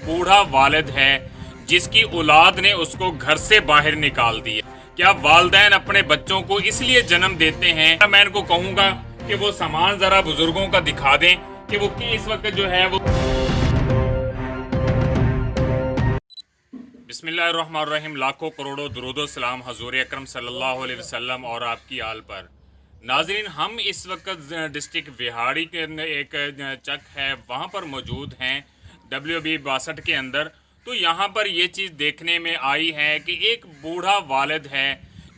बूढ़ा वालिद है जिसकी औलाद ने उसको घर से बाहर निकाल दिया। क्या वालिदैन अपने बच्चों को इसलिए जन्म देते हैं? मैं इनको कहूँगा कि वो सामान ज़रा बुजुर्गों का दिखा दें कि वो इस वक्त जो है वो। बिस्मिल्लाहिर्रहमानिर्रहीम। लाखों करोड़ों दुरूदो सलाम हजूर अकरम सल्लल्लाहु अलैहि वसल्लम और आपकी आल पर। नाजरीन, हम इस वक्त डिस्ट्रिक्ट विहाड़ी के एक चक है वहाँ पर मौजूद हैं WB 62 के अंदर। तो यहाँ पर ये चीज़ देखने में आई है कि एक बूढ़ा वालिद है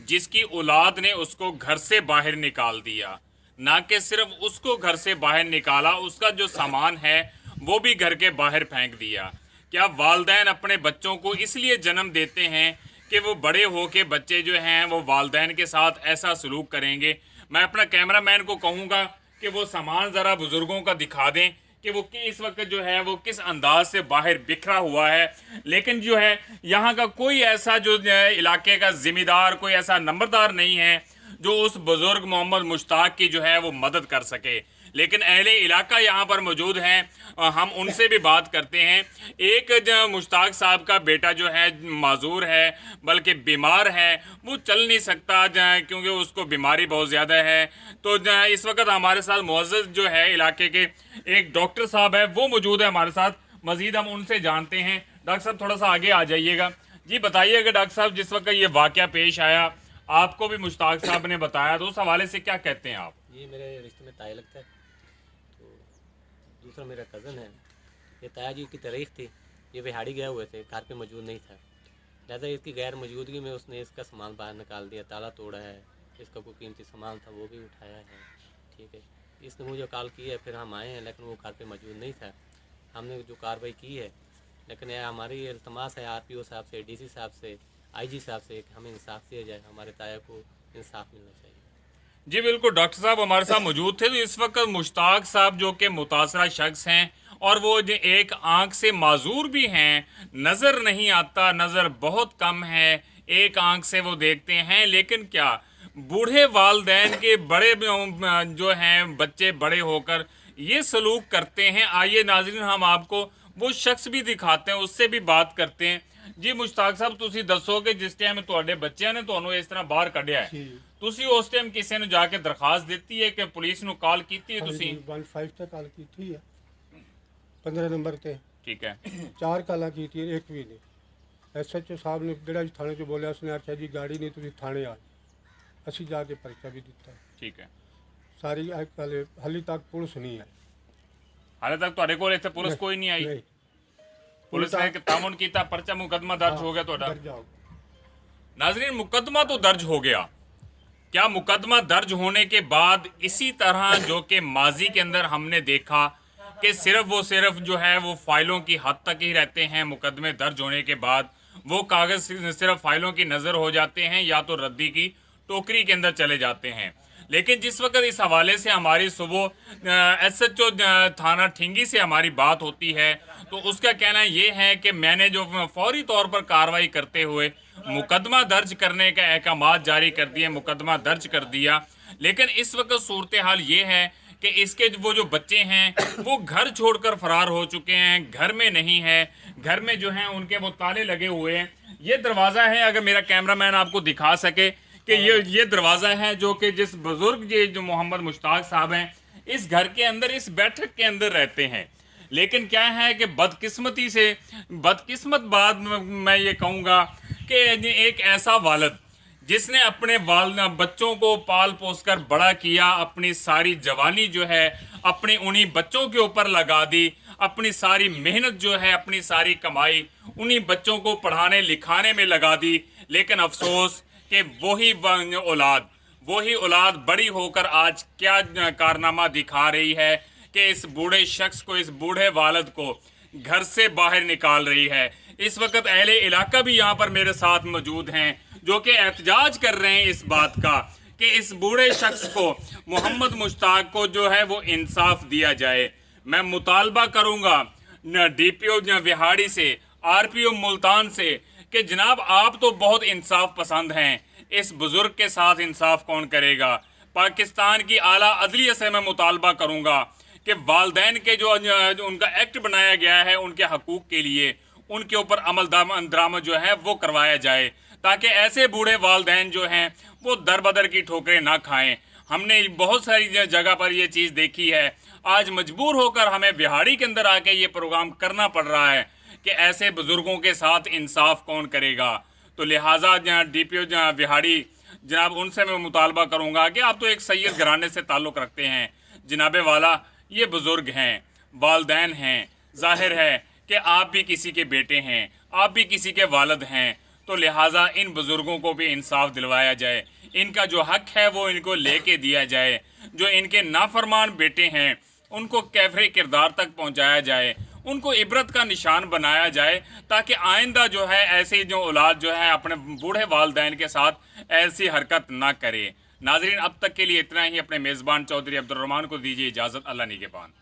जिसकी औलाद ने उसको घर से बाहर निकाल दिया। ना कि सिर्फ उसको घर से बाहर निकाला, उसका जो सामान है वो भी घर के बाहर फेंक दिया। क्या वालिदैन अपने बच्चों को इसलिए जन्म देते हैं कि वो बड़े हो के बच्चे जो हैं वो वालिदैन के साथ ऐसा सलूक करेंगे? मैं अपना कैमरामैन को कहूँगा कि वो सामान ज़रा बुज़ुर्गों का दिखा दें कि वो इस वक्त जो है वो किस अंदाज से बाहर बिखरा हुआ है। लेकिन जो है यहाँ का कोई ऐसा जो इलाके का ज़िम्मेदार, कोई ऐसा नंबरदार नहीं है जो उस बुज़ुर्ग मोहम्मद मुश्ताक की जो है वो मदद कर सके। लेकिन अहले इलाका यहाँ पर मौजूद हैं, हम उनसे भी बात करते हैं। एक मुश्ताक साहब का बेटा जो है माजूर है, बल्कि बीमार है, वो चल नहीं सकता क्योंकि उसको बीमारी बहुत ज़्यादा है। तो इस वक्त हमारे साथ मुअज़्ज़ज़ जो है इलाके के एक डॉक्टर साहब है वो मौजूद है हमारे साथ। मज़ीद हम उनसे जानते हैं। डॉक्टर साहब थोड़ा सा आगे आ जाइएगा। जी बताइएगा डॉक्टर साहब, जिस वक्त ये वाक़या पेश आया आपको भी मुश्ताक साहब ने बताया, तो उस हवाले से क्या कहते हैं आप? ये मेरे रिश्ते में ताया लगता है। तो दूसरा मेरा कज़न है। ये ताया जी की तारीख थी, ये बिहाड़ी गए हुए थे, घर पे मौजूद नहीं था। लिहाजा इसकी गैर मौजूदगी में उसने इसका सामान बाहर निकाल दिया, ताला तोड़ा है, इसका कोई कीमती सामान था वो भी उठाया है। ठीक है, इसने मुझे कॉल की है, फिर हम आए हैं, लेकिन वो घर पे मौजूद नहीं था। हमने जो कार्रवाई की है, लेकिन यह हमारी इल्तमास है RPO साहब से, DC साहब से, IG साहब से कि हमें इंसाफ दिया जाए, हमारे ताया को इंसाफ मिलना चाहिए। जी बिल्कुल, डॉक्टर साहब हमारे साथ मौजूद थे। तो इस वक्त मुश्ताक साहब जो कि मुतासरा शख्स हैं और वो जो एक आंख से माजूर भी हैं, नज़र नहीं आता, नज़र बहुत कम है, एक आंख से वो देखते हैं। लेकिन क्या बूढ़े वालिदैन के बड़े जो हैं बच्चे बड़े होकर ये सलूक करते हैं? आइए नाज़रीन, हम आपको वो शख्स भी दिखाते हैं, उससे भी बात करते हैं। जी मुश्ताक साहब, ਤੁਸੀਂ ਦੱਸੋ ਕਿ ਜਿਸ ਟਾਈਮ ਤੁਹਾਡੇ ਬੱਚਿਆਂ ਨੇ ਤੁਹਾਨੂੰ ਇਸ ਤਰ੍ਹਾਂ ਬਾਹਰ ਕੱਢਿਆ ਹੈ, ਤੁਸੀਂ ਉਸ ਟਾਈਮ ਕਿਸੇ ਨੂੰ ਜਾ ਕੇ ਦਰਖਾਸਤ ਦਿੱਤੀ ਹੈ ਕਿ ਪੁਲਿਸ ਨੂੰ ਕਾਲ ਕੀਤੀ ਹੈ ਤੁਸੀਂ? 15 ਤੇ ਕਾਲ ਕੀਤੀ ਹੈ, 15 ਨੰਬਰ ਤੇ। ਠੀਕ ਹੈ। 4 ਕਾਲਾਂ ਕੀਤੀ, ਇੱਕ ਵੀ ਨਹੀਂ। SHO ਸਾਹਿਬ ਨੇ ਜਿਹੜਾ ਥਾਣੇ 'ਚ ਬੋਲਿਆ, ਉਸਨੇ ਆਖਿਆ ਜੀ ਗਾੜੀ ਨਹੀਂ, ਤੁਸੀਂ ਥਾਣੇ ਆ। ਅਸੀਂ ਜਾ ਕੇ ਪਰਚਾ ਵੀ ਦਿੱਤਾ। ਠੀਕ ਹੈ। ਸਾਰੀ ਹਾਲੇ ਤੱਕ ਪੁਲਿਸ ਨਹੀਂ ਆਈ। ਹਾਲੇ ਤੱਕ ਤੁਹਾਡੇ ਕੋਲ ਇੱਥੇ ਪੁਲਿਸ ਕੋਈ ਨਹੀਂ ਆਈ? पुलिस ने तामुन किया, पर्चा मुकदमा दर्ज हो गया ਤੁਹਾਡਾ? नाजरीन, मुकदमा तो दर्ज हो गया। क्या मुकदमा दर्ज होने के बाद इसी तरह जो कि माजी के अंदर हमने देखा कि सिर्फ जो है वो फाइलों की हद तक ही रहते हैं, मुकदमे दर्ज होने के बाद वो कागज़ सिर्फ फाइलों की नज़र हो जाते हैं या तो रद्दी की टोकरी के अंदर चले जाते हैं। लेकिन जिस वक्त इस हवाले से हमारी सुबह SHO थाना ठिंगी से हमारी बात होती है तो उसका कहना ये है कि मैंने जो फौरी तौर पर कार्रवाई करते हुए मुकदमा दर्ज करने का अहकामात जारी कर दिए, मुकदमा दर्ज कर दिया। लेकिन इस वक्त सूरत हाल ये है कि इसके वो जो बच्चे हैं वो घर छोड़कर फरार हो चुके हैं, घर में नहीं है। घर में जो हैं उनके वो ताले लगे हुए हैं। ये दरवाज़ा है, अगर मेरा कैमरामैन आपको दिखा सके कि ये दरवाज़ा है जो कि जिस बुज़ुर्ग जो मोहम्मद मुश्ताक साहब हैं इस घर के अंदर, इस बैठक के अंदर रहते हैं। लेकिन क्या है कि बदकिस्मत बात मैं ये कहूँगा कि एक ऐसा वालिद जिसने अपने बच्चों को पाल पोस कर बड़ा किया, अपनी सारी जवानी जो है अपने उन्हीं बच्चों के ऊपर लगा दी, अपनी सारी मेहनत जो है, अपनी सारी कमाई उन्हीं बच्चों को पढ़ाने लिखाने में लगा दी। लेकिन अफसोस कि वही औलाद बड़ी होकर आज क्या कारनामा दिखा रही है कि इस बूढ़े शख्स को, इस बूढ़े वालिद को घर से बाहर निकाल रही है। इस वक्त अहले इलाका भी यहाँ पर मेरे साथ मौजूद हैं जो कि एहतजाज कर रहे हैं इस बात का कि इस बूढ़े शख्स को, मोहम्मद मुश्ताक को जो है वो इंसाफ दिया जाए। मैं मुतालबा करूँगा DPO विहाड़ी से, RPO मुल्तान से कि जनाब आप तो बहुत इंसाफ पसंद हैं, इस बुज़ुर्ग के साथ इंसाफ कौन करेगा? पाकिस्तान की आला अदलिया से मैं मुतालबा करूँगा कि वालदैन के जो उनका एक्ट बनाया गया है उनके हकूक़ के लिए, उनके ऊपर अमल दरामद जो है वो करवाया जाए, ताकि ऐसे बूढ़े वालदैन जो हैं वो दर बदर की ठोकरें ना खाएं। हमने बहुत सारी जगह पर ये चीज़ देखी है। आज मजबूर होकर हमें बिहाड़ी के अंदर आके ये प्रोग्राम करना पड़ रहा है कि ऐसे बुज़ुर्गों के साथ इंसाफ कौन करेगा। तो लिहाजा DPO बिहाड़ी जनाब, उनसे मैं मुतालबा करूँगा कि आप तो एक सैयद घराने से ताल्लुक़ रखते हैं जनाबे वाला, ये बुज़ुर्ग हैं, वालदैन हैं, ज़ाहिर है कि आप भी किसी के बेटे हैं, आप भी किसी के वालिद हैं, तो लिहाजा इन बुज़ुर्गों को भी इंसाफ दिलवाया जाए, इनका जो हक है वो इनको लेके दिया जाए। जो इनके नाफरमान बेटे हैं उनको कैफरे किरदार तक पहुंचाया जाए, उनको इबरत का निशान बनाया जाए, ताकि आइंदा जो है ऐसी जो औलाद जो है अपने बूढ़े वालदैन के साथ ऐसी हरकत ना करे। नाजरीन, अब तक के लिए इतना ही। अपने मेज़बान चौधरी अब्दुल रहमान को दीजिए इजाज़त। अल्लाह निगहबान।